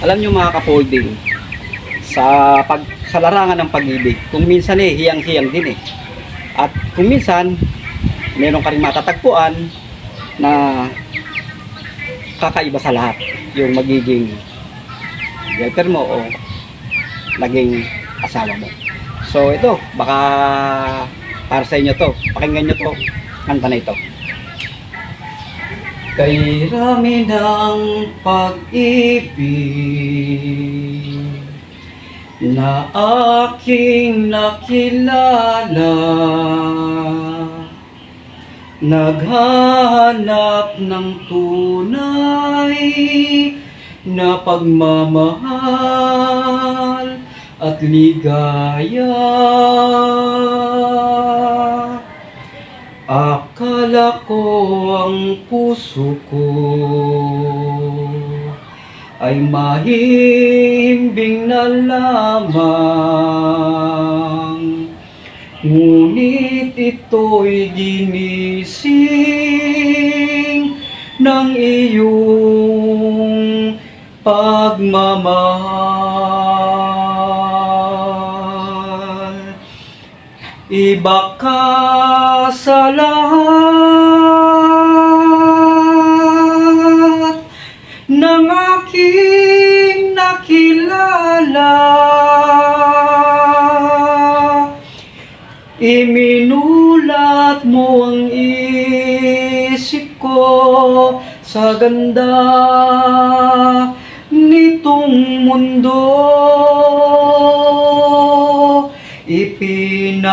Alam nyo mga ka-folding, sa larangan ng pag-ibig, kung minsan hiyang-hiyang din At kung minsan, meron ka rin matatagpuan na kakaiba sa lahat yung magiging girlfriend mo o naging asawa mo. So ito, baka para sa inyo to, pakinggan nyo to, kanta na ito. Kay rami ng pag-ibig na aking nakilala, naghahanap ng tunay na pagmamahal at ligaya. Akala ko ang puso ko ay mahimbing na lamang, ngunit ito'y ginising ng iyong pagmamahal. Iba ka sa lahat ng aking nakilala, iminulat mo ang isip ko sa ganda nitong mundo. Ipinakita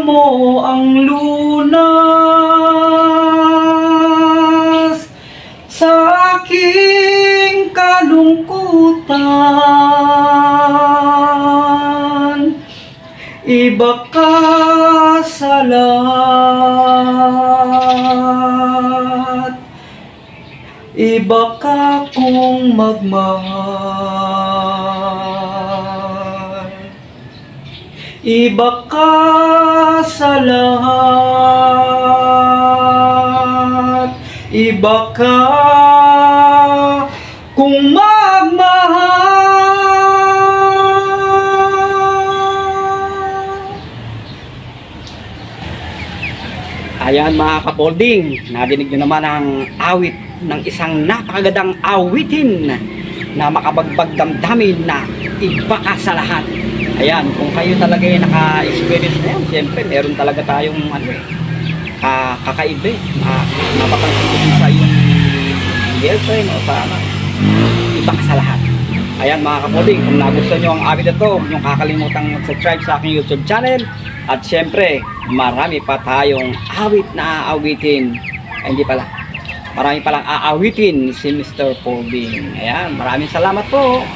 mo ang lunas sa aking kalungkutan. Iba ka sa lahat, iba ka kung magmahal. Iba ka sa lahat, iba ka kung magmahal. Ayan mga ka-folding, nadinig nyo naman ang awit ng isang napakagandang awitin na makabagbag damdamin na iba ka sa lahat. Ayan, kung kayo talaga naka-experience na yan, siyempre meron talaga tayong kakaiba mapapansin ko sa yung girlfriend o sa iba ka sa lahat. Ayan mga ka-folding, kung nagustuhan nyo ang awit ito, huwag nyo kakalimutang subscribe sa aking YouTube channel. At siyempre, marami pa tayong awit na aawitin. Ay, hindi pala. Marami palang aawitin si Mr. Folding. Ayan, maraming salamat po.